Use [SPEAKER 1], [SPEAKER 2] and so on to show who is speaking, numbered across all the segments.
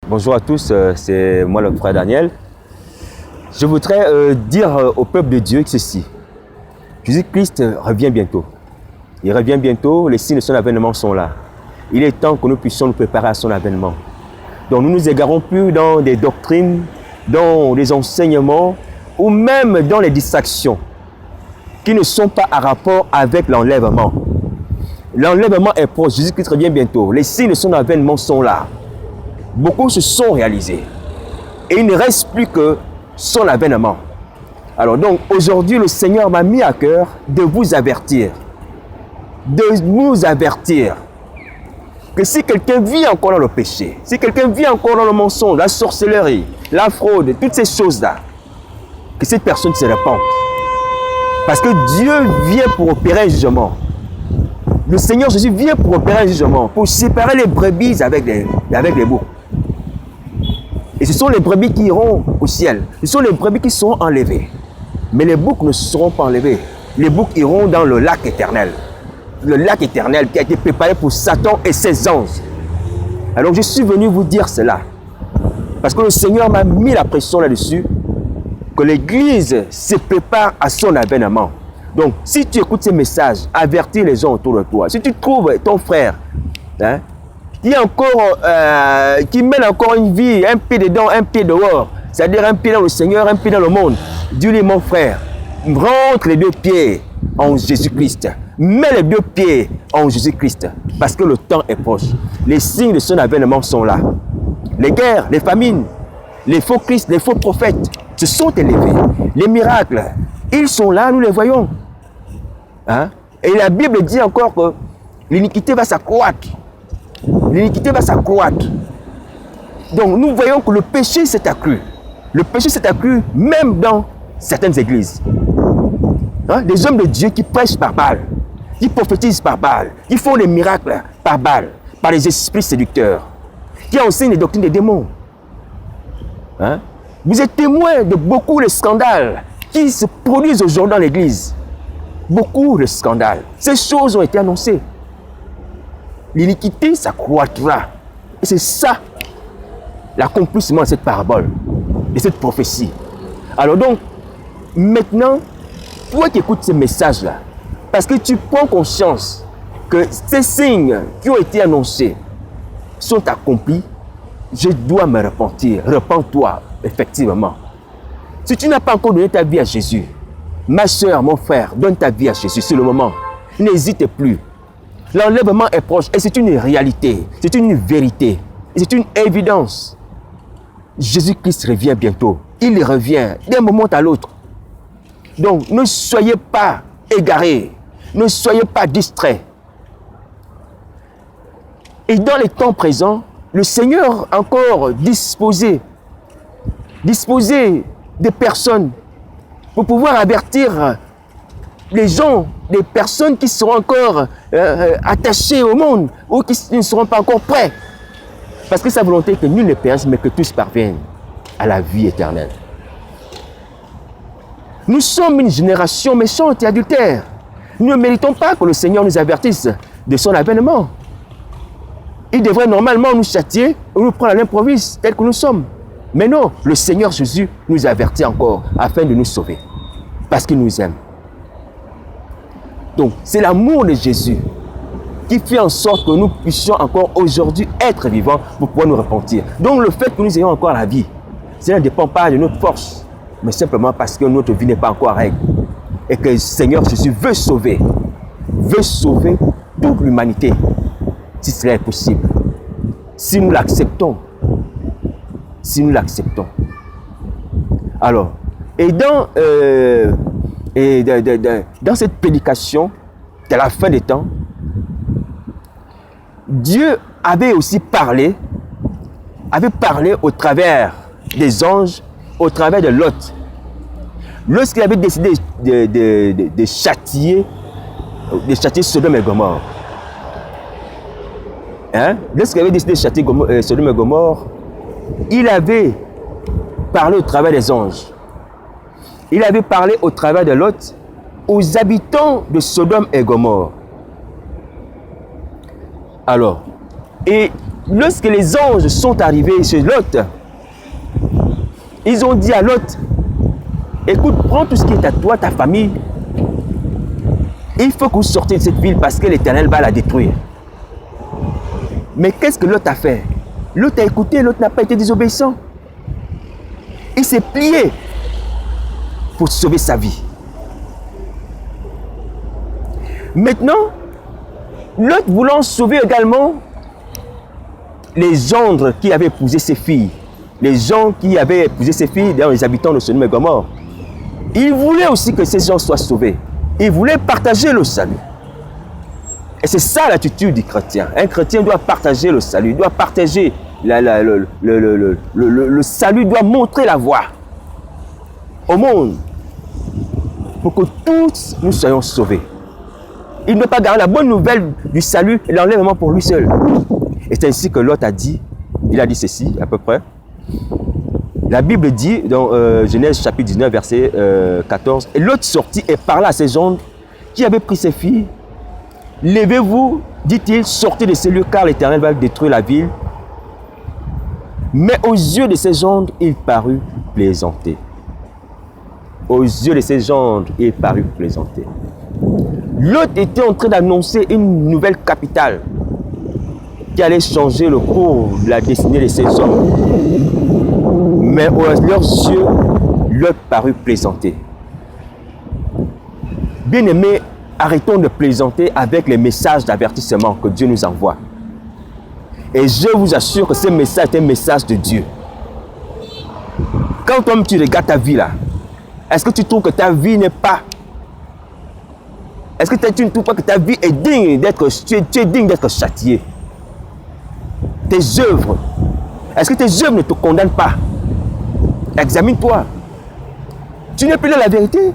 [SPEAKER 1] Bonjour à tous, c'est moi le frère Daniel. Je voudrais dire au peuple de Dieu ceci. Jésus-Christ revient bientôt. Il revient bientôt, les signes de son avènement sont là. Il est temps que nous puissions nous préparer à son avènement. Donc nous ne nous égarons plus dans des doctrines, dans des enseignements ou même dans les distractions qui ne sont pas à rapport avec l'enlèvement. L'enlèvement est proche, Jésus-Christ revient bientôt. Les signes de son avènement sont là. Beaucoup se sont réalisés. Et il ne reste plus que son avènement. Alors donc, aujourd'hui, le Seigneur m'a mis à cœur de vous avertir. De nous avertir. Que si quelqu'un vit encore dans le péché, si quelqu'un vit encore dans le mensonge, la sorcellerie, la fraude, toutes ces choses-là, que cette personne se répande. Parce que Dieu vient pour opérer un jugement. Le Seigneur Jésus vient pour opérer un jugement, pour séparer les brebis avec les boucs. Et ce sont les brebis qui iront au ciel. Ce sont les brebis qui seront enlevés. Mais les boucs ne seront pas enlevés. Les boucs iront dans le lac éternel. Le lac éternel qui a été préparé pour Satan et ses anges. Alors je suis venu vous dire cela. Parce que le Seigneur m'a mis la pression là-dessus. Que l'Église se prépare à son avènement. Donc, si tu écoutes ces messages, avertis les gens autour de toi. Si tu trouves ton frère, qui mène encore une vie, un pied dedans, un pied dehors, c'est-à-dire un pied dans le Seigneur, un pied dans le monde, dis-lui, mon frère, rentre les deux pieds en Jésus-Christ. Mets les deux pieds en Jésus-Christ, parce que le temps est proche. Les signes de son avènement sont là. Les guerres, les famines, les faux Christ, les faux prophètes se sont élevés. Les miracles, ils sont là, nous les voyons. Et la Bible dit encore que l'iniquité va s'accroître. L'iniquité va s'accroître. Donc nous voyons que le péché s'est accru. Le péché s'est accru même dans certaines églises. Des hommes de Dieu qui prêchent par Baal, qui prophétisent par Baal, qui font des miracles par Baal, par les esprits séducteurs, qui enseignent les doctrines des démons. Vous êtes témoins de beaucoup de scandales qui se produisent aujourd'hui dans l'église. Beaucoup de scandales. Ces choses ont été annoncées. L'iniquité s'accroîtra. Et c'est ça l'accomplissement de cette parabole, de cette prophétie. Alors donc, maintenant, toi qui écoutes ces messages-là, parce que tu prends conscience que ces signes qui ont été annoncés sont accomplis, je dois me repentir. Repens-toi, effectivement. Si tu n'as pas encore donné ta vie à Jésus, ma soeur, mon frère, donne ta vie à Jésus, c'est le moment. N'hésite plus. L'enlèvement est proche et c'est une réalité, c'est une vérité, c'est une évidence. Jésus-Christ revient bientôt. Il revient d'un moment à l'autre. Donc, ne soyez pas égarés, ne soyez pas distraits. Et dans les temps présents, le Seigneur a encore disposé des personnes pour pouvoir avertir les gens, des personnes qui seront encore attachées au monde ou qui ne seront pas encore prêts. Parce que sa volonté est que nul ne périsse, mais que tous parviennent à la vie éternelle. Nous sommes une génération méchante et adultère. Nous ne méritons pas que le Seigneur nous avertisse de son avènement. Il devrait normalement nous châtier ou nous prendre à l'improviste tel que nous sommes. Mais non, le Seigneur Jésus nous avertit encore afin de nous sauver. Parce qu'il nous aime. Donc, c'est l'amour de Jésus qui fait en sorte que nous puissions encore aujourd'hui être vivants pour pouvoir nous repentir. Donc, le fait que nous ayons encore la vie, ça ne dépend pas de notre force, mais simplement parce que notre vie n'est pas encore à règle. Et que le Seigneur Jésus veut sauver toute l'humanité, si cela est possible. Si nous l'acceptons. Si nous l'acceptons. Alors, et dans cette prédication de la fin des temps, Dieu avait aussi parlé au travers des anges, au travers de Lot. Lorsqu'il avait décidé de châtier Sodome et Gomorrhe. Lorsqu'il avait décidé de châtier Sodome et Gomorrhe, il avait parlé au travers des anges. Il avait parlé au travers de Lot aux habitants de Sodome et Gomorrhe. Alors, et lorsque les anges sont arrivés chez Lot, ils ont dit à Lot, écoute, prends tout ce qui est à toi, ta famille. Il faut que vous sortez de cette ville parce que l'Éternel va la détruire. Mais qu'est-ce que Lot a fait? Lot a écouté, Lot n'a pas été désobéissant. Il s'est plié pour sauver sa vie. Maintenant, Lot voulant sauver également les gendres qui avaient épousé ses filles, les gens qui avaient épousé ses filles, d'ailleurs les habitants de Sodome et Gomorrhe, il voulait aussi que ces gens soient sauvés. Il voulait partager le salut. Et c'est ça l'attitude du chrétien. Un chrétien doit partager le salut, doit partager le salut, doit montrer la voie au monde pour que tous nous soyons sauvés. Il ne doit pas garder la bonne nouvelle du salut et l'enlèvement pour lui seul. Et c'est ainsi que Lot a dit, il a dit ceci à peu près. La Bible dit dans Genèse chapitre 19 verset 14, et Lot sortit et parla à ses gendres qui avaient pris ses filles. Levez-vous, dit-il, sortez de ces lieux car l'Éternel va détruire la ville. Mais aux yeux de ses gendres, il parut plaisanter. Aux yeux de ses gendres, il parut plaisanter. Lot était en train d'annoncer une nouvelle capitale qui allait changer le cours de la destinée de ces hommes. Mais aux leurs yeux, Lot parut plaisanter. Bien-aimés, arrêtons de plaisanter avec les messages d'avertissement que Dieu nous envoie. Et je vous assure que ce message est un message de Dieu. Quand toi tu regardes ta vie là, est-ce que tu trouves que ta vie n'est pas... Est-ce que tu ne trouves pas que ta vie est digne d'être... Tu es digne d'être châtié? Tes œuvres, est-ce que tes œuvres ne te condamnent pas? Examine-toi. Tu n'es plus dans la vérité.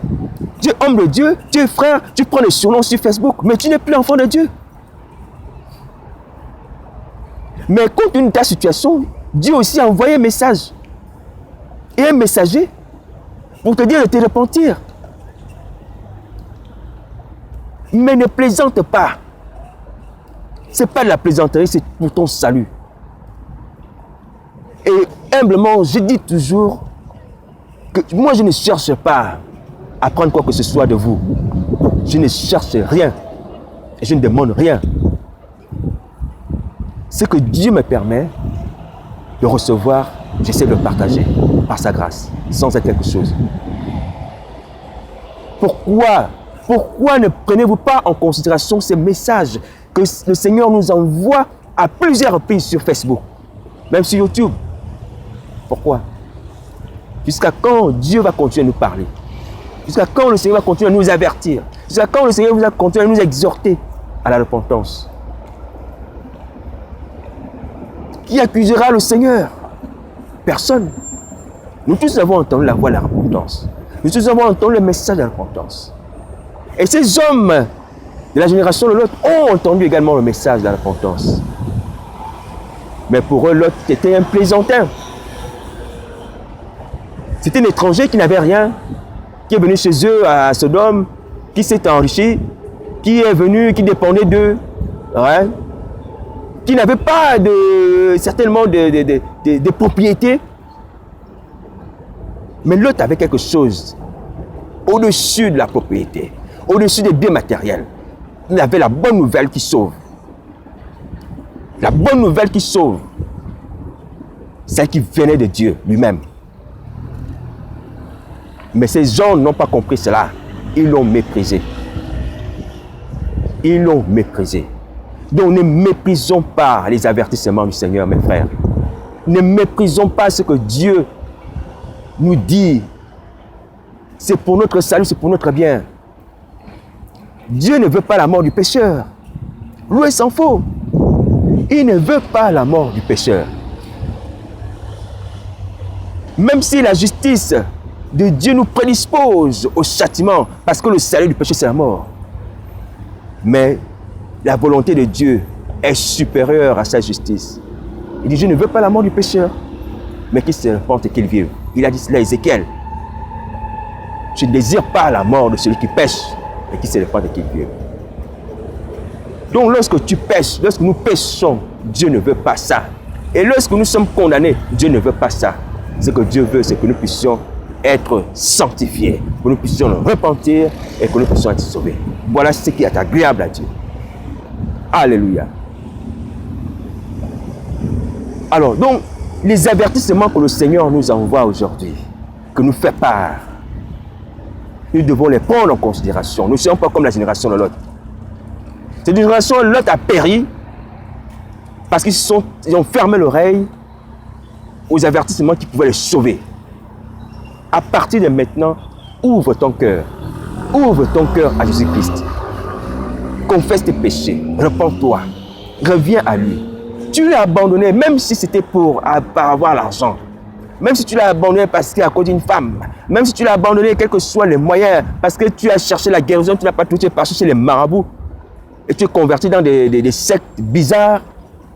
[SPEAKER 1] Tu es homme de Dieu, tu es frère, tu prends des surnoms sur Facebook, mais tu n'es plus enfant de Dieu. Mais compte tenu de ta situation, Dieu aussi a envoyé un message. Et un messager pour te dire de te repentir. Mais ne plaisante pas. Ce n'est pas de la plaisanterie, c'est pour ton salut. Et humblement, je dis toujours que moi je ne cherche pas à prendre quoi que ce soit de vous. Je ne cherche rien. Et je ne demande rien. Ce que Dieu me permet de recevoir, j'essaie de le partager par sa grâce, sans être quelque chose. Pourquoi ne prenez-vous pas en considération ces messages que le Seigneur nous envoie à plusieurs reprises sur Facebook, même sur YouTube? Pourquoi? Jusqu'à quand Dieu va continuer à nous parler? Jusqu'à quand le Seigneur va continuer à nous avertir? Jusqu'à quand le Seigneur va continuer à nous exhorter à la repentance? Qui accusera le Seigneur? Personne. Nous tous avons entendu la voix de la repentance. Nous tous avons entendu le message de la repentance. Et ces hommes de la génération de Lot ont entendu également le message de la repentance. Mais pour eux, Lot était un plaisantin. C'était un étranger qui n'avait rien, qui est venu chez eux à Sodome, qui s'est enrichi, qui est venu, qui dépendait d'eux, ouais, qui n'avait pas certainement de propriété. Mais Lot avait quelque chose au-dessus de la propriété, au-dessus des biens matériels. Il avait la bonne nouvelle qui sauve. La bonne nouvelle qui sauve, celle qui venait de Dieu lui-même. Mais ces gens n'ont pas compris cela. Ils l'ont méprisé. Ils l'ont méprisé. Donc ne méprisons pas les avertissements du Seigneur, mes frères. Ne méprisons pas ce que Dieu nous dit. C'est pour notre salut, c'est pour notre bien. Dieu ne veut pas la mort du pécheur. Loin s'en faut. Il ne veut pas la mort du pécheur. Même si la justice de Dieu nous prédispose au châtiment, parce que le salut du péché, c'est la mort. Mais la volonté de Dieu est supérieure à sa justice. Il dit, je ne veux pas la mort du pécheur, mais qu'il se repente et qu'il vive. Il a dit cela à Ézéchiel. Je ne désire pas la mort de celui qui pêche, mais qu'il se repente et qu'il vive. Donc lorsque tu pêches, lorsque nous pêchons, Dieu ne veut pas ça. Et lorsque nous sommes condamnés, Dieu ne veut pas ça. Ce que Dieu veut, c'est que nous puissions être sanctifiés, que nous puissions nous repentir et que nous puissions être sauvés. Voilà ce qui est agréable à Dieu. Alléluia. Alors, donc, les avertissements que le Seigneur nous envoie aujourd'hui, que nous fait part, nous devons les prendre en considération. Nous ne sommes pas comme la génération de Lot. Cette génération de Lot a péri parce qu'ils ont fermé l'oreille aux avertissements qui pouvaient les sauver. À partir de maintenant, ouvre ton cœur. Ouvre ton cœur à Jésus-Christ. Confesse tes péchés. Repends-toi. Reviens à lui. Tu l'as abandonné, même si c'était pour avoir l'argent. Même si tu l'as abandonné parce qu'à cause d'une femme. Même si tu l'as abandonné, quels que soient les moyens, parce que tu as cherché la guérison, tu n'as pas touché par chez les marabouts. Et tu es converti dans des sectes bizarres.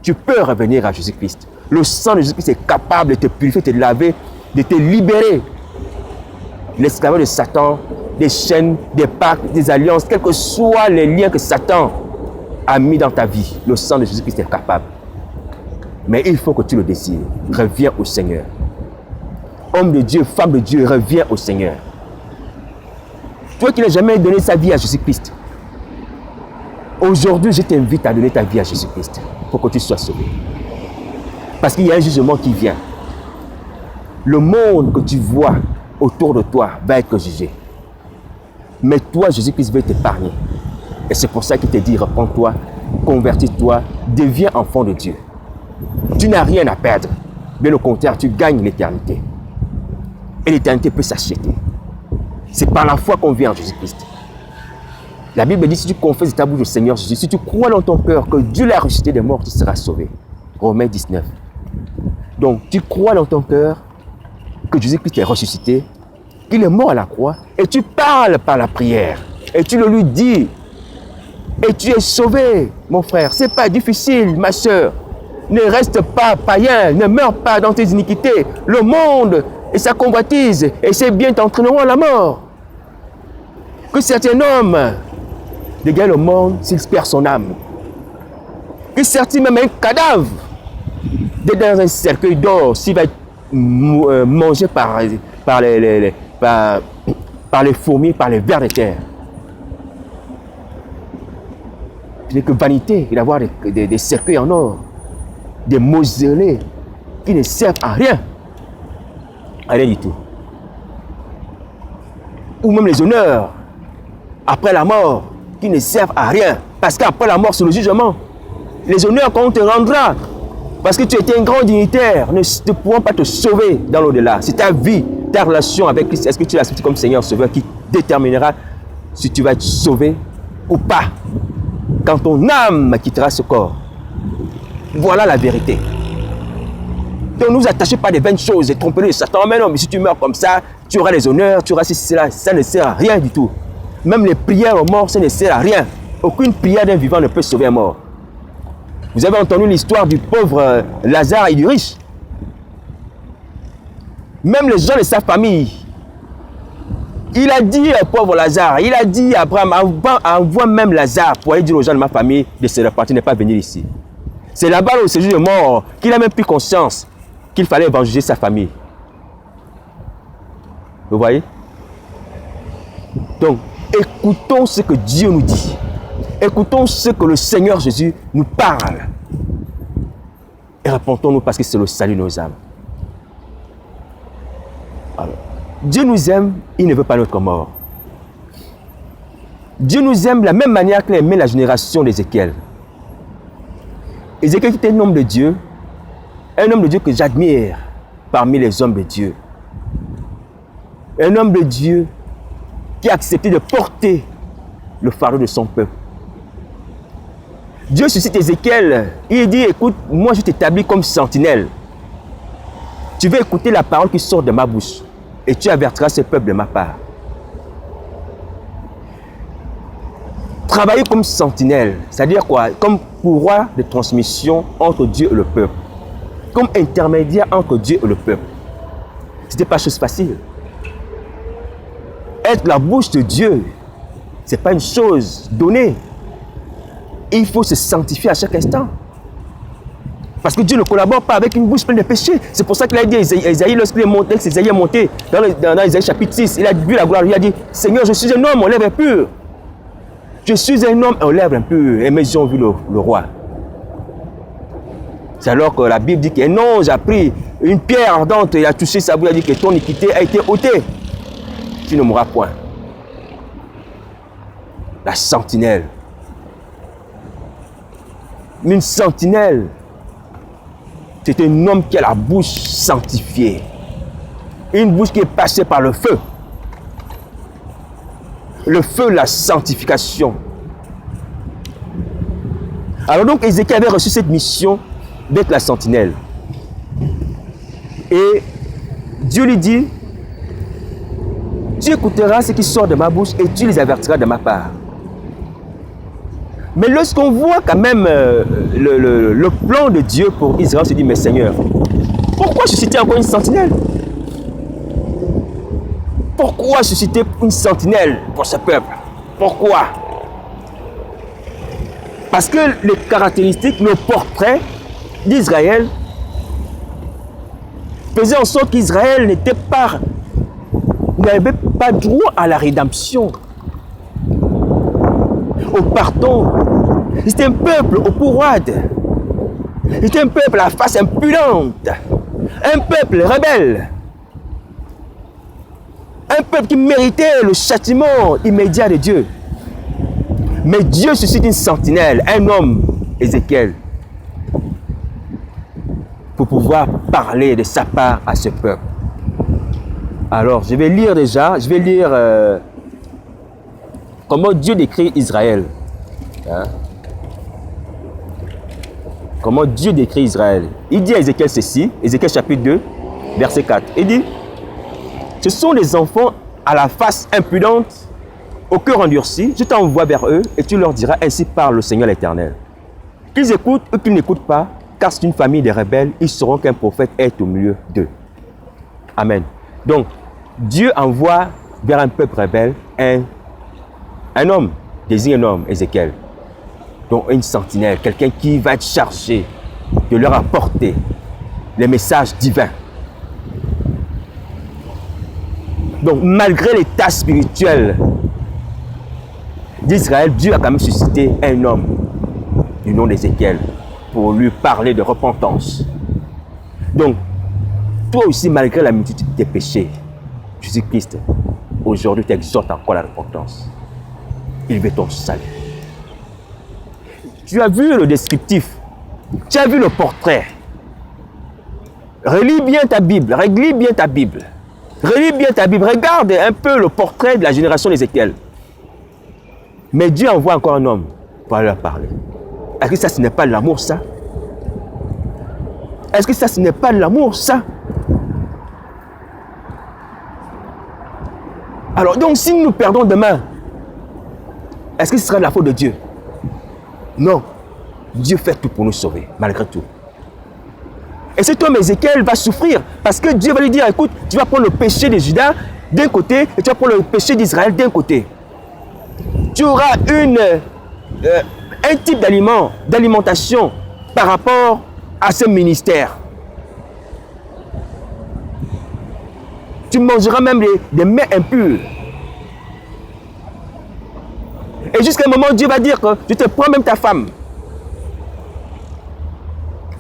[SPEAKER 1] Tu peux revenir à Jésus-Christ. Le sang de Jésus-Christ est capable de te purifier, de te laver, de te libérer. L'esclavage de Satan, des chaînes, des pactes, des alliances, quels que soient les liens que Satan a mis dans ta vie, le sang de Jésus-Christ est capable. Mais il faut que tu le désires. Reviens au Seigneur. Homme de Dieu, femme de Dieu, reviens au Seigneur. Toi qui n'as jamais donné sa vie à Jésus-Christ, aujourd'hui, je t'invite à donner ta vie à Jésus-Christ pour que tu sois sauvé. Parce qu'il y a un jugement qui vient. Le monde que tu vois autour de toi va être jugé. Mais toi, Jésus-Christ veut t'épargner. Et c'est pour ça qu'il te dit, repends-toi, convertis-toi, deviens enfant de Dieu. Tu n'as rien à perdre. Bien au contraire, tu gagnes l'éternité. Et l'éternité peut s'acheter. C'est par la foi qu'on vient en Jésus-Christ. La Bible dit, si tu confesses de ta bouche le Seigneur Jésus, si tu crois dans ton cœur que Dieu l'a ressuscité des morts, tu seras sauvé. Romains 19. Donc, tu crois dans ton cœur que Jésus-Christ est ressuscité, qu'il est mort à la croix, et tu parles par la prière, et tu le lui dis, et tu es sauvé, mon frère. Ce n'est pas difficile, ma soeur. Ne reste pas païen, ne meurs pas dans tes iniquités. Le monde et sa convoitise et ses biens t'entraîneront à la mort. Que certains hommes dégainent le monde s'il perd son âme. Que certains même un cadavre dans un cercueil d'or s'il va être mangé par les fourmis, par les vers de terre. Ce n'est que vanité d'avoir des cercueils en or, des mausolées qui ne servent à rien. À rien du tout. Ou même les honneurs après la mort qui ne servent à rien. Parce qu'après la mort, c'est le jugement. Les honneurs qu'on te rendra, parce que tu étais un grand dignitaire, ne pourront pas te sauver dans l'au-delà. C'est ta vie, ta relation avec Christ. Est-ce que tu l'acceptes comme Seigneur Sauveur qui déterminera si tu vas être sauvé ou pas. Quand ton âme quittera ce corps. Voilà la vérité. Donc ne vous attachez pas des vaines choses et trompez-le de Satan. Mais non, mais si tu meurs comme ça, tu auras les honneurs, tu auras ceci, cela. Ça ne sert à rien du tout. Même les prières aux morts, ça ne sert à rien. Aucune prière d'un vivant ne peut sauver un mort. Vous avez entendu l'histoire du pauvre Lazare et du riche. Même les gens de sa famille, il a dit au pauvre Lazare, il a dit à Abraham, envoie même Lazare pour aller dire aux gens de ma famille de se repartir, ne pas venir ici. C'est là-bas au séjour de mort qu'il a même pris conscience qu'il fallait évangéliser sa famille. Vous voyez? Donc, écoutons ce que Dieu nous dit. Écoutons ce que le Seigneur Jésus nous parle. Et répondons-nous parce que c'est le salut de nos âmes. Alors, Dieu nous aime, il ne veut pas notre mort. Dieu nous aime de la même manière qu'il a aimé la génération d'Ézéchiel. Ézéchiel était un homme de Dieu que j'admire parmi les hommes de Dieu. Un homme de Dieu qui a accepté de porter le fardeau de son peuple. Dieu suscite Ézéchiel, il dit, écoute, moi je t'établis comme sentinelle. Tu vas écouter la parole qui sort de ma bouche et tu avertiras ce peuple de ma part. Travailler comme sentinelle, c'est-à-dire quoi? Comme courroie de transmission entre Dieu et le peuple. Comme intermédiaire entre Dieu et le peuple. Ce n'était pas chose facile. Être la bouche de Dieu, ce n'est pas une chose donnée. Il faut se sanctifier à chaque instant. Parce que Dieu ne collabore pas avec une bouche pleine de péchés. C'est pour ça qu'il a dit à Isaïe, lorsqu'il est monté, Isaïe est monté dans Isaïe chapitre 6, il a vu la gloire, il a dit, Seigneur, je suis un homme aux lèvres impures. Je suis un homme aux lèvres impures. Et mes yeux ont vu le roi. C'est alors que la Bible dit qu'un ange a pris une pierre ardente et a touché sa bouche, il a dit que ton iniquité a été ôtée. Tu ne mourras point. La sentinelle. Une sentinelle, c'est un homme qui a la bouche sanctifiée. Une bouche qui est passée par le feu. Le feu, la sanctification. Alors donc, Ézéchiel avait reçu cette mission d'être la sentinelle. Et Dieu lui dit, tu écouteras ce qui sort de ma bouche et tu les avertiras de ma part. Mais lorsqu'on voit quand même le plan de Dieu pour Israël, on se dit, mais Seigneur, pourquoi susciter encore une sentinelle? Pourquoi susciter une sentinelle pour ce peuple? Pourquoi? Parce que les caractéristiques, le portrait d'Israël faisait en sorte qu'Israël n'avait pas droit à la rédemption, au pardon. C'était un peuple au pourroide. C'était un peuple à la face impudente. Un peuple rebelle. Un peuple qui méritait le châtiment immédiat de Dieu. Mais Dieu suscite une sentinelle, un homme, Ézéchiel, pour pouvoir parler de sa part à ce peuple. Alors, je vais lire comment Dieu décrit Israël. Hein? Comment Dieu décrit Israël. Il dit à Ézéchiel ceci, Ézéchiel chapitre 2, verset 4. Il dit, ce sont les enfants à la face impudente, au cœur endurci, je t'envoie vers eux et tu leur diras, ainsi parle le Seigneur l'Éternel. Qu'ils écoutent ou qu'ils n'écoutent pas, car c'est une famille de rebelles, ils sauront qu'un prophète est au milieu d'eux. Amen. Donc, Dieu envoie vers un peuple rebelle un homme, désigne un homme, Ézéchiel. Donc, une sentinelle, quelqu'un qui va être chargé de leur apporter les messages divins. Donc, malgré l'état spirituel d'Israël, Dieu a quand même suscité un homme du nom d'Ézéchiel pour lui parler de repentance. Donc, toi aussi, malgré la multitude de tes péchés, Jésus-Christ, aujourd'hui, t'exhorte encore la repentance. Il veut ton salut. Tu as vu le descriptif, tu as vu le portrait. Relis bien ta Bible, relis bien ta Bible. Relis bien ta Bible, regarde un peu le portrait de la génération d'Ézéchiel. Mais Dieu envoie encore un homme pour leur parler. Est-ce que ça, ce n'est pas l'amour, ça? Est-ce que ça, ce n'est pas l'amour, ça? Alors, donc, si nous perdons demain, est-ce que ce sera de la faute de Dieu? Non. Dieu fait tout pour nous sauver, malgré tout. Et cet homme Ézéchiel va souffrir parce que Dieu va lui dire, écoute, tu vas prendre le péché de Juda d'un côté et tu vas prendre le péché d'Israël d'un côté. Tu auras un type d'alimentation par rapport à ce ministère. Tu mangeras même des mets impurs. Et jusqu'à un moment, Dieu va dire que je te prends même ta femme.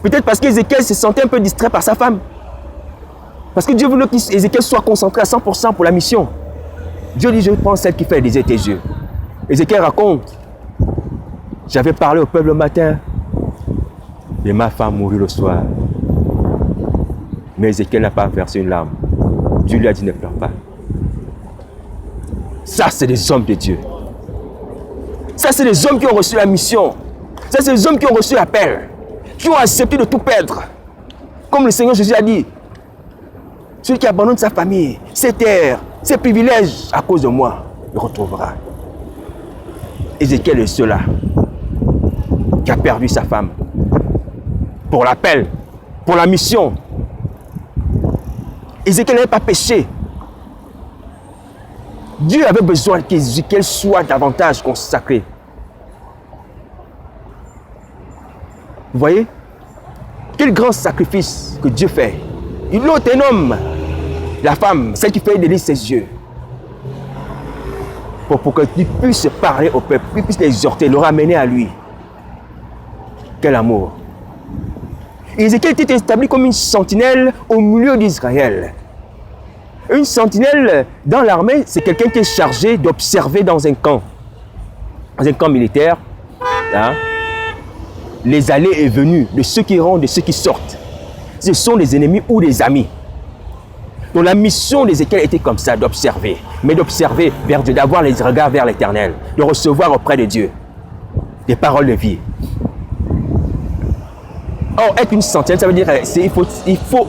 [SPEAKER 1] Peut-être parce qu'Ézéchiel se sentait un peu distrait par sa femme. Parce que Dieu voulait qu'Ézéchiel soit concentré à 100% pour la mission. Dieu dit, je prends celle qui fait les yeux tes yeux. Ézéchiel raconte, j'avais parlé au peuple le matin et ma femme mourut le soir. Mais Ézéchiel n'a pas versé une larme. Dieu lui a dit, ne pleure pas. Ça, c'est des hommes de Dieu. Ça, c'est des hommes qui ont reçu la mission. Ça, c'est des hommes qui ont reçu l'appel, qui ont accepté de tout perdre. Comme le Seigneur Jésus a dit, celui qui abandonne sa famille, ses terres, ses privilèges à cause de moi, le retrouvera. Ézéchiel est celui-là qui a perdu sa femme pour l'appel, pour la mission. Ézéchiel n'avait pas péché. Dieu avait besoin qu'Ézéchiel soit davantage consacré. Vous voyez? Quel grand sacrifice que Dieu fait. Il ôte un homme, la femme, celle qui fait délice ses yeux. Pour que tu puisses parler au peuple, qu'il puisse l'exhorter, le ramener à lui. Quel amour. Ézéchiel était établi comme une sentinelle au milieu d'Israël. Une sentinelle dans l'armée, c'est quelqu'un qui est chargé d'observer dans un camp militaire, hein, les allées et venues de ceux qui rentrent, de ceux qui sortent. Ce sont des ennemis ou des amis. Donc la mission d'Ézéchiel était comme ça, d'observer, mais d'observer vers Dieu, d'avoir les regards vers l'Éternel, de recevoir auprès de Dieu des paroles de vie. Or, être une sentinelle, ça veut dire il faut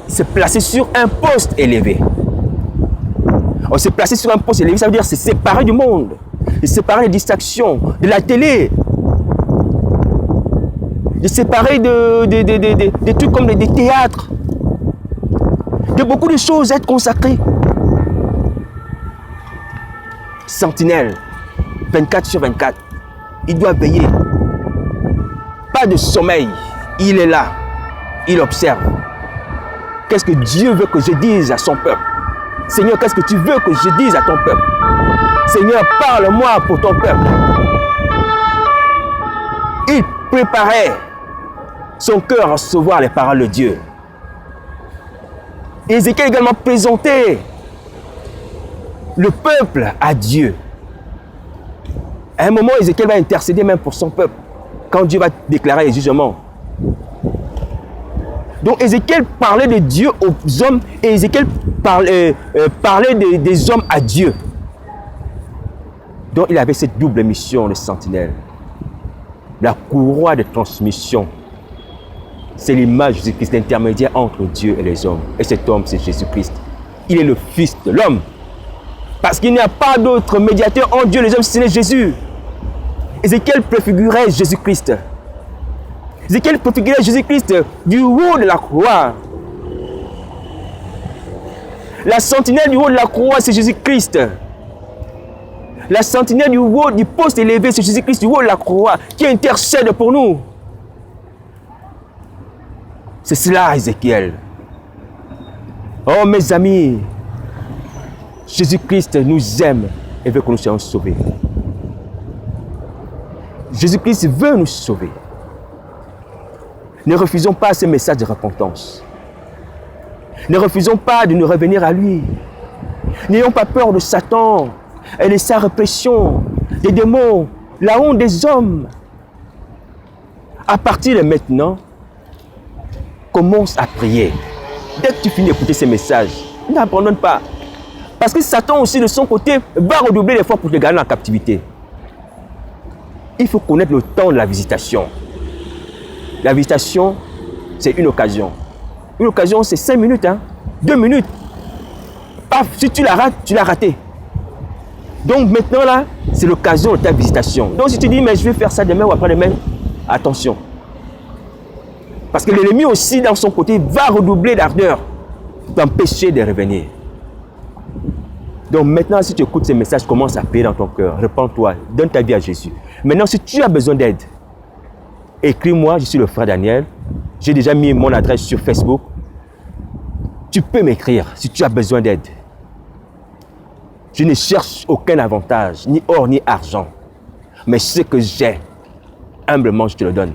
[SPEAKER 1] se placer sur un poste élevé. Or, se placer sur un poste élevé, ça veut dire se séparer du monde, se séparer des distractions, de la télé, de séparer des trucs comme des théâtres, de beaucoup de choses, être consacré. Sentinelle, 24 sur 24, il doit veiller. Pas de sommeil, il est là, il observe. Qu'est-ce que Dieu veut que je dise à son peuple? Seigneur, qu'est-ce que tu veux que je dise à ton peuple? Seigneur, parle-moi pour ton peuple. Il préparait son cœur à recevoir les paroles de Dieu. Ézéchiel également présentait le peuple à Dieu. À un moment, Ézéchiel va intercéder même pour son peuple, quand Dieu va déclarer les jugements. Donc Ézéchiel parlait de Dieu aux hommes et Ézéchiel parlait des hommes à Dieu. Donc il avait cette double mission de sentinelle. La courroie de transmission. C'est l'image de Jésus-Christ, l'intermédiaire entre Dieu et les hommes. Et cet homme, c'est Jésus-Christ. Il est le Fils de l'homme. Parce qu'il n'y a pas d'autre médiateur entre Dieu et les hommes si ce n'est Jésus. Ézéchiel préfigurait Jésus-Christ. Ézéchiel préfigurait Jésus-Christ du haut de la croix. La sentinelle du haut de la croix, c'est Jésus-Christ. La sentinelle du haut du poste élevé, c'est Jésus-Christ du haut de la croix qui intercède pour nous. C'est cela, Ézéchiel. Oh, mes amis, Jésus-Christ nous aime et veut que nous soyons sauvés. Jésus-Christ veut nous sauver. Ne refusons pas ce message de repentance. Ne refusons pas de nous revenir à lui. N'ayons pas peur de Satan et de sa répression, des démons, la honte des hommes. À partir de maintenant, commence à prier. Dès que tu finis d'écouter ces messages, n'abandonne pas. Parce que Satan aussi, de son côté, va redoubler l'effort pour te garder en captivité. Il faut connaître le temps de la visitation. La visitation, c'est une occasion. Une occasion, c'est 5 minutes, hein? 2 minutes. Paf, si tu la rates, tu l'as raté. Donc maintenant, là, c'est l'occasion de ta visitation. Donc si tu dis, mais je vais faire ça demain ou après-demain, attention. Parce que l'ennemi aussi, dans son côté, va redoubler d'ardeur pour t'empêcher de revenir. Donc maintenant, si tu écoutes ces messages, commence à prier dans ton cœur. Répands-toi, donne ta vie à Jésus. Maintenant, si tu as besoin d'aide, écris-moi, je suis le frère Daniel. J'ai déjà mis mon adresse sur Facebook. Tu peux m'écrire si tu as besoin d'aide. Je ne cherche aucun avantage, ni or, ni argent. Mais ce que j'ai, humblement, je te le donne.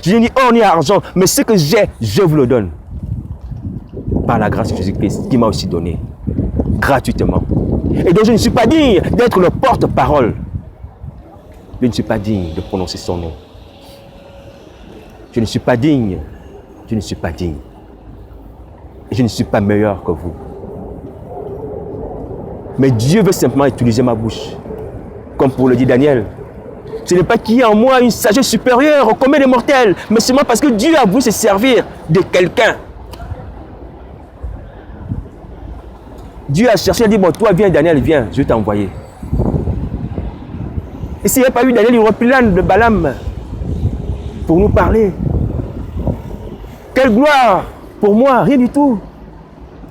[SPEAKER 1] Je n'ai ni or, ni argent, mais ce que j'ai, je vous le donne. Par la grâce de Jésus-Christ, qui m'a aussi donné, gratuitement. Et donc, je ne suis pas digne d'être le porte-parole. Je ne suis pas digne de prononcer son nom. Je ne suis pas digne. Je ne suis pas digne. Et je ne suis pas meilleur que vous. Mais Dieu veut simplement utiliser ma bouche. Comme pour le dit Daniel. Ce n'est pas qu'il y a en moi une sagesse supérieure au commun des mortels, mais seulement parce que Dieu a voulu se servir de quelqu'un. Dieu a cherché, il a dit, bon, toi viens Daniel, viens, je vais t'envoyer. Et s'il n'y avait pas eu Daniel, il aurait pris l'âne de Balaam pour nous parler. Quelle gloire pour moi, rien du tout.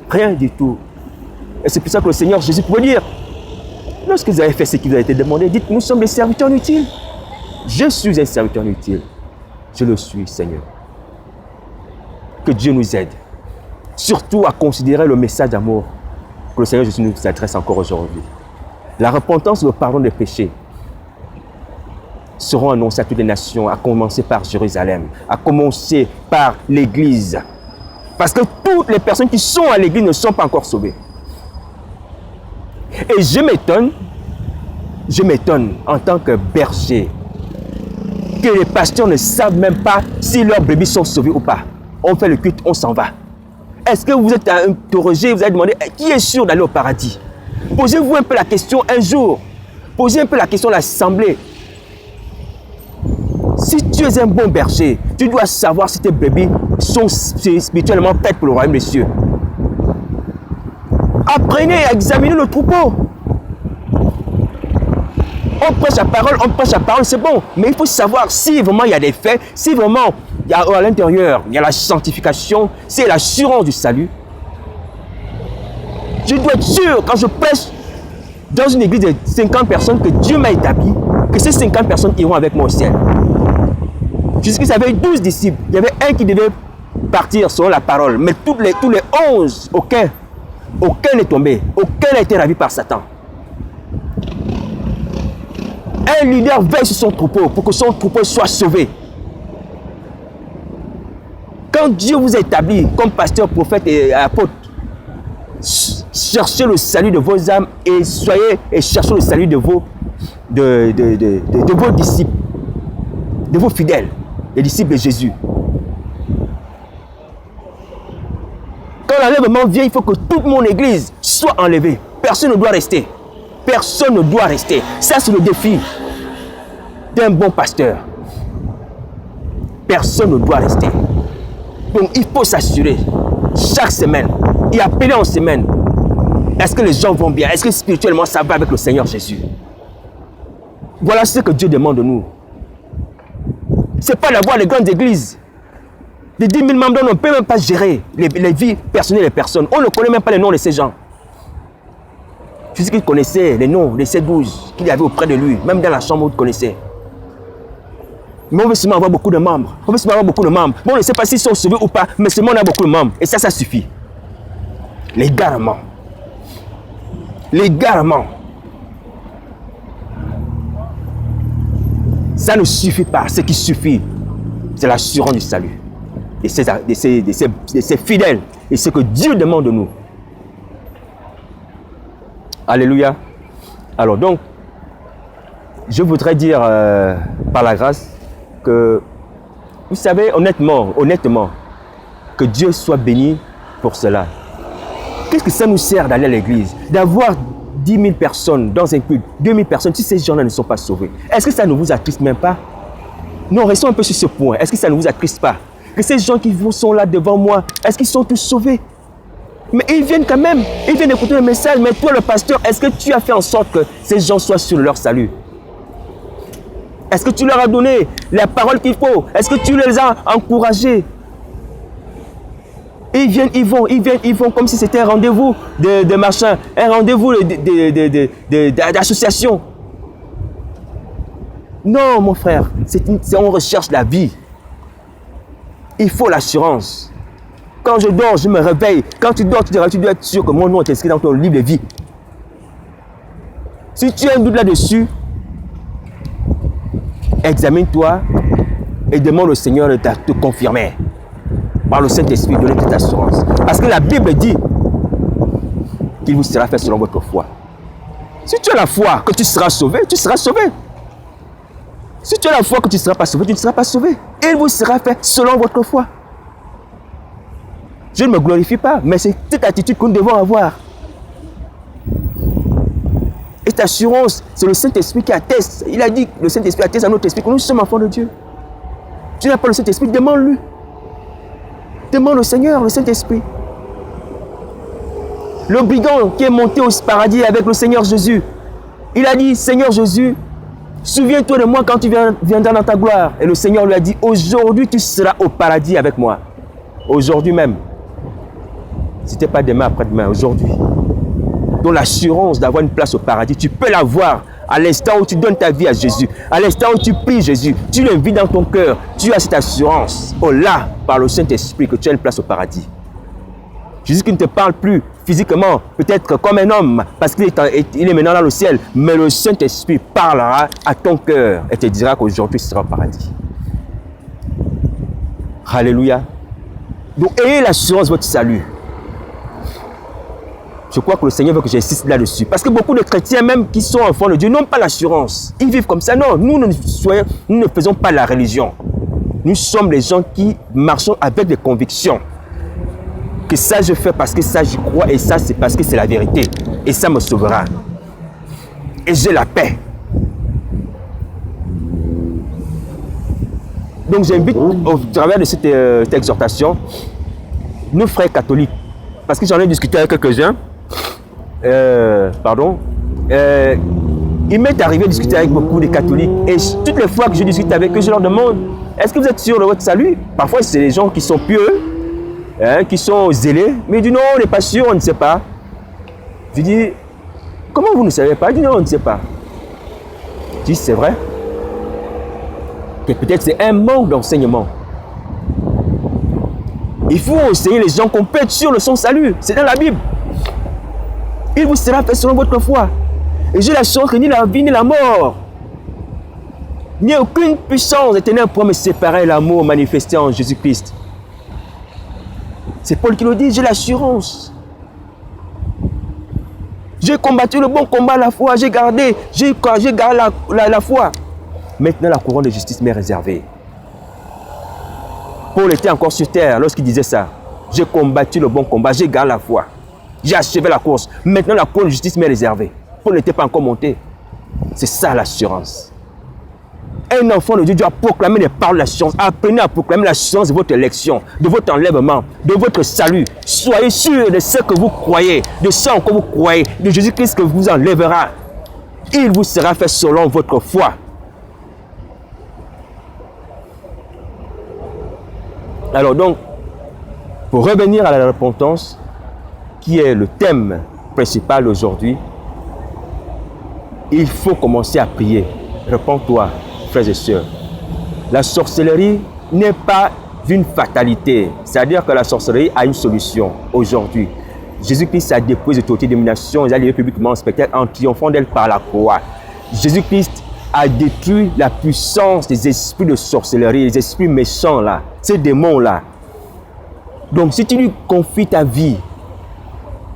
[SPEAKER 1] Rien du tout. Et c'est pour ça que le Seigneur Jésus pouvait dire, lorsque vous avez fait ce qui vous a été demandé, dites, nous sommes des serviteurs inutiles. Je suis un serviteur inutile. Je le suis, Seigneur. Que Dieu nous aide. Surtout à considérer le message d'amour que le Seigneur Jésus nous adresse encore aujourd'hui. La repentance et le pardon des péchés seront annoncés à toutes les nations, à commencer par Jérusalem, à commencer par l'Église. Parce que toutes les personnes qui sont à l'Église ne sont pas encore sauvées. Et je m'étonne en tant que berger, que les pasteurs ne savent même pas si leurs brebis sont sauvés ou pas. On fait le culte, on s'en va. Est-ce que vous êtes interrogé, vous avez demandé qui est sûr d'aller au paradis? Posez-vous un peu la question un jour. Posez un peu la question à l'assemblée. Si tu es un bon berger, tu dois savoir si tes brebis sont spirituellement prêtes pour le royaume des cieux. Apprenez à examiner le troupeau. On prêche la parole, c'est bon. Mais il faut savoir si vraiment il y a des faits, si vraiment il y a, à l'intérieur, il y a la sanctification, c'est l'assurance du salut. Je dois être sûr, quand je prêche dans une église de 50 personnes, que Dieu m'a établi, que ces 50 personnes iront avec moi au ciel. Jusqu'il y avait 12 disciples, il y avait un qui devait partir selon la parole, mais tous les 11, aucun n'est tombé, aucun n'a été ravi par Satan. Un leader veille sur son troupeau pour que son troupeau soit sauvé. Quand Dieu vous a établi comme pasteur, prophète et apôtre, cherchez le salut de vos âmes et cherchez le salut de vos disciples, de vos fidèles, les disciples de Jésus. Quand l'enlèvement vient, il faut que toute mon église soit enlevée. Personne ne doit rester. Personne ne doit rester. Ça, c'est le défi d'un bon pasteur. Personne ne doit rester. Donc, il faut s'assurer chaque semaine et appeler en semaine. Est-ce que les gens vont bien? Est-ce que spirituellement ça va avec le Seigneur Jésus? Voilà ce que Dieu demande de nous. Ce n'est pas d'avoir les grandes églises. Les 10 000 membres, on ne peut même pas gérer les vies personnelles des personnes. On ne connaît même pas les noms de ces gens. Je sais qu'il connaissait les noms de ces 12 qu'il y avait auprès de lui, même dans la chambre où il connaissait. Mais on veut seulement avoir beaucoup de membres. On veut seulement avoir beaucoup de membres. Mais on ne sait pas s'ils sont sauvés ou pas, mais seulement on a beaucoup de membres. Et ça suffit. L'égarement. L'égarement. Ça ne suffit pas. Ce qui suffit, c'est l'assurance du salut. De ses fidèles. Et ce que Dieu demande de nous. Alléluia. Alors donc, je voudrais dire par la grâce que, vous savez, honnêtement, que Dieu soit béni pour cela. Qu'est-ce que ça nous sert d'aller à l'église? D'avoir 10 000 personnes dans un culte, 2 000 personnes, si ces gens-là ne sont pas sauvés. Est-ce que ça ne vous attriste même pas? Non, restons un peu sur ce point. Est-ce que ça ne vous attriste pas? Que ces gens qui sont là devant moi, est-ce qu'ils sont tous sauvés? Mais ils viennent quand même, ils viennent écouter le message. Mais toi, le pasteur, est-ce que tu as fait en sorte que ces gens soient sur leur salut? Est-ce que tu leur as donné la parole qu'il faut? Est-ce que tu les as encouragés? Ils viennent, ils vont comme si c'était un rendez-vous de machin, un rendez-vous d'association. Non, mon frère, on recherche la vie. Il faut l'assurance. Quand je dors, je me réveille. Quand tu dors, tu dois être sûr que mon nom est inscrit dans ton livre de vie. Si tu as un doute là-dessus, examine-toi et demande au Seigneur de te confirmer par le Saint-Esprit, donner cette assurance. Parce que la Bible dit qu'il vous sera fait selon votre foi. Si tu as la foi que tu seras sauvé, tu seras sauvé. Si tu as la foi que tu ne seras pas sauvé, tu ne seras pas sauvé. Et il vous sera fait selon votre foi. Je ne me glorifie pas, mais c'est cette attitude que nous devons avoir. Et cette assurance, c'est le Saint-Esprit qui atteste. Il a dit, le Saint-Esprit atteste à notre esprit que nous sommes enfants de Dieu. Tu n'as pas le Saint-Esprit, demande-lui. Demande au Seigneur, le Saint-Esprit. Le brigand qui est monté au paradis avec le Seigneur Jésus, il a dit, Seigneur Jésus, souviens-toi de moi quand tu viendras dans ta gloire. Et le Seigneur lui a dit, aujourd'hui tu seras au paradis avec moi. Aujourd'hui même. Ce n'était pas demain après-demain, aujourd'hui. Donc l'assurance d'avoir une place au paradis, tu peux l'avoir À l'instant où tu donnes ta vie à Jésus, à l'instant où tu pries Jésus, tu l'invites dans ton cœur, tu as cette assurance, oh là, par le Saint-Esprit, que tu as une place au paradis. Jésus qui ne te parle plus physiquement, peut-être comme un homme, parce qu'il est maintenant dans le ciel, mais le Saint-Esprit parlera à ton cœur et te dira qu'aujourd'hui tu seras au paradis. Alléluia. Donc ayez l'assurance de votre salut. Je crois que le Seigneur veut que j'insiste là-dessus. Parce que beaucoup de chrétiens, même qui sont enfants de Dieu, n'ont pas l'assurance. Ils vivent comme ça. Non, nous ne faisons pas la religion. Nous sommes les gens qui marchons avec des convictions. Que ça, je fais parce que ça, j'y crois. Et ça, c'est parce que c'est la vérité. Et ça me sauvera. Et j'ai la paix. Donc, j'invite, au travers de cette exhortation, nos frères catholiques, parce que j'en ai discuté avec quelques-uns, il m'est arrivé de discuter avec beaucoup de catholiques et toutes les fois que je discute avec eux, je leur demande, est-ce que vous êtes sûr de votre salut? Parfois, c'est des gens qui sont pieux, qui sont zélés, mais ils disent non, on n'est pas sûr, on ne sait pas. Je dis, comment vous ne savez pas? Ils disent non, on ne sait pas. Je dis, c'est vrai. Que peut-être c'est un manque d'enseignement. Il faut enseigner les gens qu'on peut être sûr de son salut. C'est dans la Bible. Il vous sera fait selon votre foi. Et j'ai l'assurance que ni la vie ni la mort, ni aucune puissance éternelle pour me séparer l'amour manifesté en Jésus-Christ. C'est Paul qui le dit, j'ai l'assurance. J'ai combattu le bon combat à la foi, j'ai gardé la foi. Maintenant, la couronne de justice m'est réservée. Paul était encore sur terre lorsqu'il disait ça. J'ai combattu le bon combat, j'ai gardé la foi. J'ai achevé la course. Maintenant, la couronne de justice m'est réservée. Paul n'était pas encore monté. C'est ça l'assurance. Un enfant de Dieu doit proclamer les paroles de l'assurance. Apprenez à proclamer l'assurance de votre élection, de votre enlèvement, de votre salut. Soyez sûr de ce que vous croyez, de ce en quoi vous croyez, de Jésus-Christ que vous enlèvera. Il vous sera fait selon votre foi. Alors donc, pour revenir à la repentance, qui est le thème principal aujourd'hui, il faut commencer à prier. Repends-toi, frères et sœurs. La sorcellerie n'est pas une fatalité. C'est-à-dire que la sorcellerie a une solution aujourd'hui. Jésus-Christ a déposé toute domination, il a livré publiquement en spectacle en triomphant d'elle par la croix. Jésus-Christ a détruit la puissance des esprits de sorcellerie, les esprits méchants là, ces démons là. Donc si tu lui confies ta vie,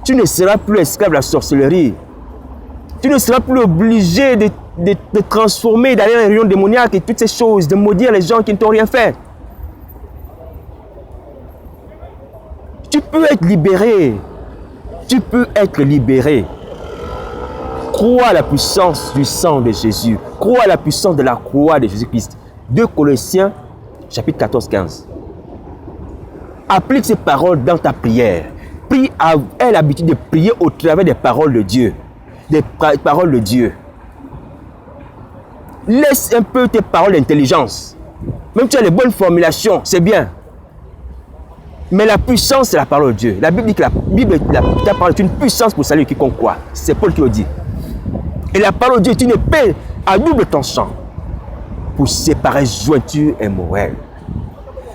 [SPEAKER 1] tu ne seras plus esclave de la sorcellerie. Tu ne seras plus obligé de transformer, d'aller dans les réunions démoniaques et toutes ces choses, de maudire les gens qui ne t'ont rien fait. Tu peux être libéré. Tu peux être libéré. Crois à la puissance du sang de Jésus. Crois à la puissance de la croix de Jésus-Christ. 2 Colossiens, chapitre 14-15. Applique ces paroles dans ta prière. Aie l'habitude de prier au travers des paroles de Dieu. Des paroles de Dieu. Laisse un peu tes paroles d'intelligence. Même si tu as les bonnes formulations, c'est bien. Mais la puissance, c'est la parole de Dieu. La Bible dit que ta parole est une puissance pour saluer quiconque croit. C'est Paul qui le dit. Et la parole de Dieu est une épée à double tranchant pour séparer jointure et moelle.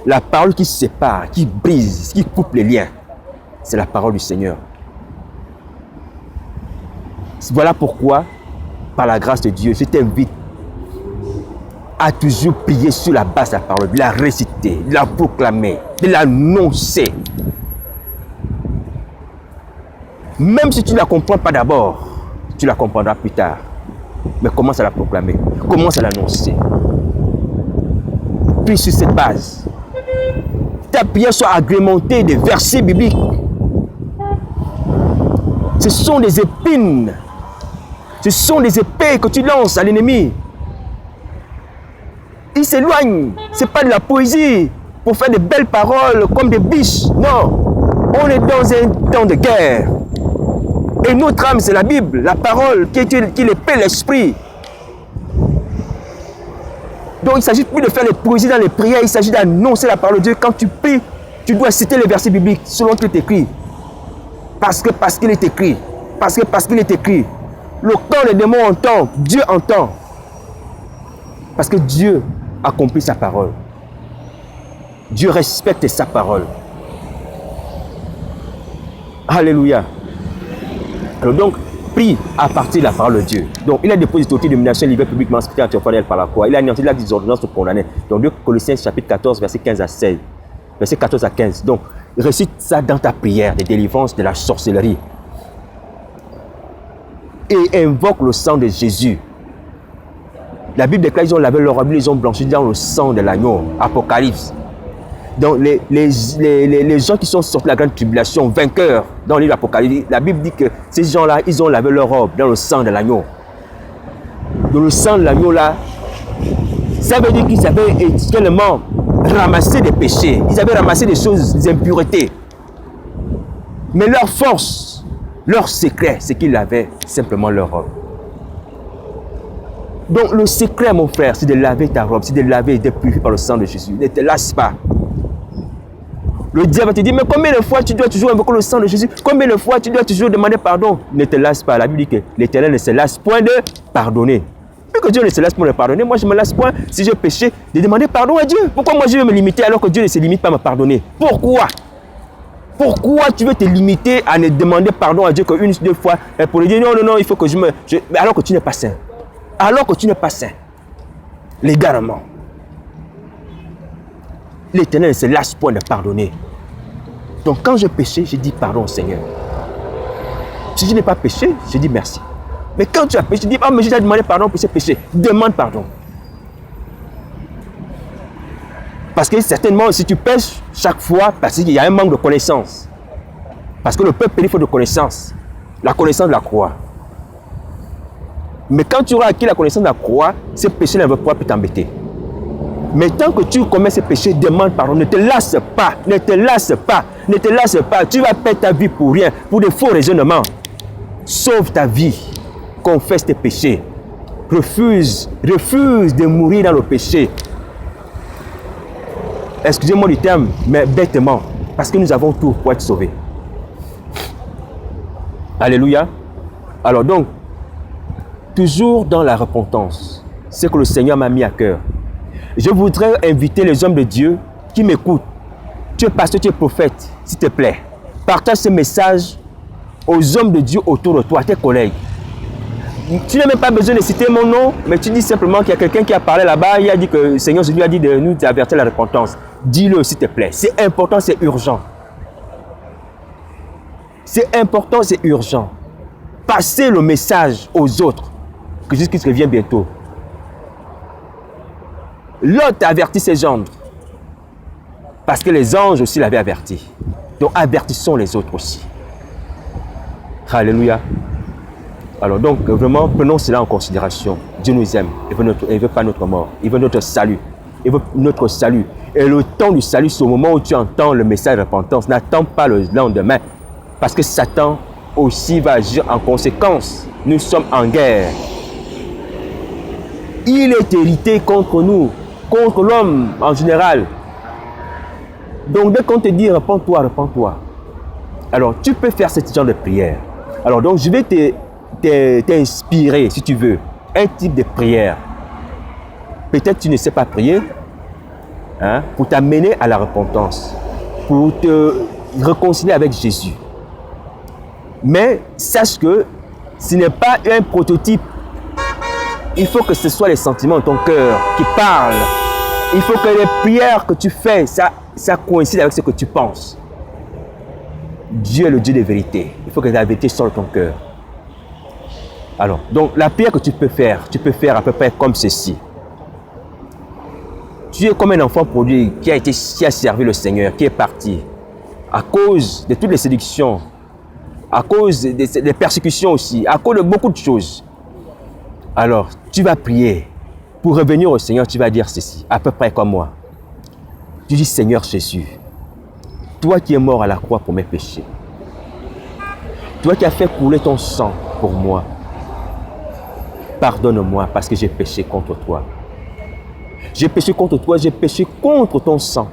[SPEAKER 1] La parole qui sépare, qui brise, qui coupe les liens, c'est la parole du Seigneur. Voilà pourquoi, par la grâce de Dieu, je t'invite à toujours prier sur la base de la parole, de la réciter, de la proclamer, de l'annoncer. Même si tu ne la comprends pas d'abord, tu la comprendras plus tard. Mais commence à la proclamer, commence à l'annoncer. Puis sur cette base, ta prière soit agrémentée de versets bibliques. Ce sont des épines. Ce sont des épées que tu lances à l'ennemi. Il s'éloigne. Ce n'est pas de la poésie pour faire de belles paroles comme des biches. Non. On est dans un temps de guerre. Et notre âme, c'est la Bible, la parole qui l'épée, l'esprit. Donc il ne s'agit plus de faire des poésies dans les prières, il s'agit d'annoncer la parole de Dieu. Quand tu pries, tu dois citer les versets bibliques selon qu'il est écrit. Parce qu'il est écrit. Parce qu'il est écrit. Le camp des démons entend, Dieu entend. Parce que Dieu accomplit sa parole. Dieu respecte sa parole. Alléluia. Alors donc, prie à partir de la parole de Dieu. Donc, il a déposé l'autorité de domination livrée publiquement secrétaire triomphale par la croix. Il a anéanti l'acte des ordonnances pour condamner. Donc, 2 Colossiens chapitre 14, verset 15 à 16. Verset 14 à 15. Donc, récite ça dans ta prière de délivrance de la sorcellerie. Et invoque le sang de Jésus. La Bible déclare qu'ils ont lavé leur robe, ils ont blanchi dans le sang de l'agneau. Apocalypse. Donc les gens qui sont sortis de la grande tribulation, vainqueurs dans le livre d'Apocalypse, la Bible dit que ces gens-là, ils ont lavé leur robe dans le sang de l'agneau. Dans le sang de l'agneau là, ça veut dire qu'ils avaient tellement ramassé des péchés, ils avaient ramassé des choses, des impuretés. Mais leur force, leur secret, c'est qu'ils avaient simplement leur robe. Donc le secret, mon frère, c'est de laver ta robe, c'est de laver et d'être purifié par le sang de Jésus. Ne te lasse pas. Le diable va te dire, mais combien de fois tu dois toujours invoquer le sang de Jésus? Combien de fois tu dois toujours demander pardon? Ne te lasse pas. La Bible dit que l'Éternel ne se lasse point de pardonner. Vu que Dieu ne se lasse point de pardonner, moi je ne me lasse point, si j'ai péché, de demander pardon à Dieu. Pourquoi moi je vais me limiter alors que Dieu ne se limite pas à me pardonner? Pourquoi? Pourquoi tu veux te limiter à ne demander pardon à Dieu qu'une, deux fois pour lui dire non, il faut que alors que tu n'es pas saint. Alors que tu n'es pas saint. Légalement. L'Éternel ne se lasse point de pardonner. Donc quand je péché, je dis pardon au Seigneur. Si je n'ai pas péché, je dis merci. Mais quand tu as péché, je dis, mais je t'ai demandé pardon pour ce péché. Demande pardon. Parce que certainement, si tu pêches chaque fois, parce qu'il y a un manque de connaissance. Parce que le peuple, il faut de connaissance. La connaissance de la croix. Mais quand tu auras acquis la connaissance de la croix, ce péché ne va pas plus t'embêter. Mais tant que tu commets ce péché, demande pardon. Ne te lasse pas. Ne te lasse pas. Ne te lasse pas. Tu vas perdre ta vie pour rien. Pour de faux raisonnements. Sauve ta vie. Confesse tes péchés. Refuse de mourir dans le péché. Excusez-moi du terme, mais bêtement. Parce que nous avons tout pour être sauvés. Alléluia. Alors donc, toujours dans la repentance. C'est que le Seigneur m'a mis à cœur. Je voudrais inviter les hommes de Dieu qui m'écoutent. Tu es pasteur, tu es prophète, s'il te plaît. Partage ce message aux hommes de Dieu autour de toi, tes collègues. Tu n'as même pas besoin de citer mon nom, mais tu dis simplement qu'il y a quelqu'un qui a parlé là-bas, il a dit que le Seigneur Jésus a dit de nous avertir la repentance. Dis-le, s'il te plaît. C'est important, c'est urgent. C'est important, c'est urgent. Passez le message aux autres que Jésus-Christ revient bientôt. L'autre a averti ses anges. Parce que les anges aussi l'avaient averti. Donc avertissons les autres aussi. Alléluia. Alors donc vraiment prenons cela en considération. Dieu nous aime. Il ne veut pas notre mort. Il veut notre salut. Il veut notre salut. Et le temps du salut, c'est au moment où tu entends le message de repentance. N'attends pas le lendemain. Parce que Satan aussi va agir en conséquence. Nous sommes en guerre. Il est hérité contre nous. Contre l'homme en général. Donc dès qu'on te dit repens-toi, repens-toi. Alors tu peux faire ce genre de prière. Alors donc je vais t'inspirer si tu veux. Un type de prière. Peut-être tu ne sais pas prier. Pour t'amener à la repentance. Pour te réconcilier avec Jésus. Mais sache que ce n'est pas un prototype. Il faut que ce soit les sentiments de ton cœur qui parlent. Il faut que les prières que tu fais, ça coïncide avec ce que tu penses. Dieu est le Dieu de vérité. Il faut que la vérité sorte de ton cœur. Alors, donc la prière que tu peux faire à peu près comme ceci. Tu es comme un enfant produit qui a servi le Seigneur, qui est parti à cause de toutes les séductions, à cause des persécutions aussi, à cause de beaucoup de choses. Alors, tu vas prier. Pour revenir au Seigneur, tu vas dire ceci, à peu près comme moi. Tu dis, Seigneur Jésus, toi qui es mort à la croix pour mes péchés, toi qui as fait couler ton sang pour moi, pardonne-moi parce que j'ai péché contre toi. J'ai péché contre toi, j'ai péché contre ton sang.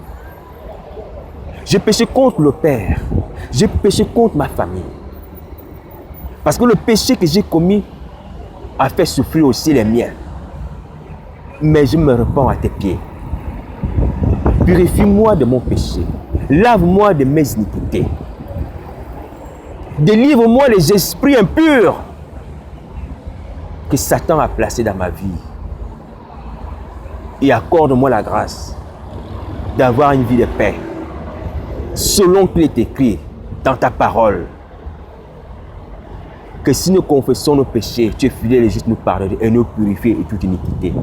[SPEAKER 1] J'ai péché contre le Père. J'ai péché contre ma famille. Parce que le péché que j'ai commis a fait souffrir aussi les miens. Mais je me répands à tes pieds. Purifie-moi de mon péché. Lave-moi de mes iniquités. Délivre-moi les esprits impurs que Satan a placés dans ma vie. Et accorde-moi la grâce d'avoir une vie de paix, selon qu'il est écrit dans ta parole. Que si nous confessons nos péchés, tu es fidèle et juste nous pardonner et nous purifier de toute iniquité.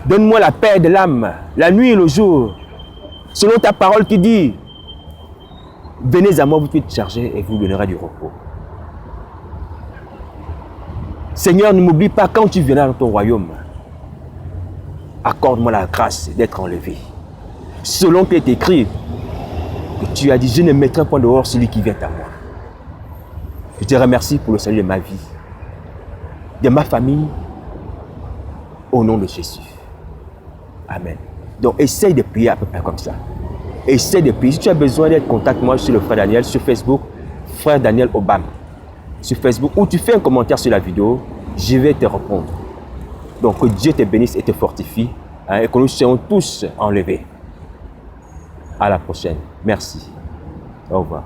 [SPEAKER 1] Donne-moi la paix de l'âme, la nuit et le jour, selon ta parole qui dit, venez à moi, vous êtes chargés et vous donnerez du repos. Seigneur, ne m'oublie pas quand tu viendras dans ton royaume. Accorde-moi la grâce d'être enlevé. Selon qu'il est écrit, que tu as dit, je ne mettrai point dehors celui qui vient à moi. Je te remercie pour le salut de ma vie, de ma famille, au nom de Jésus. Amen. Donc, essaye de prier à peu près comme ça. Essaye de prier. Si tu as besoin d'être, contacte-moi sur le frère Daniel, sur Facebook, frère Daniel Obam. Sur Facebook, ou tu fais un commentaire sur la vidéo, je vais te répondre. Donc, que Dieu te bénisse et te fortifie, hein, et que nous soyons tous enlevés. À la prochaine. Merci. Au revoir.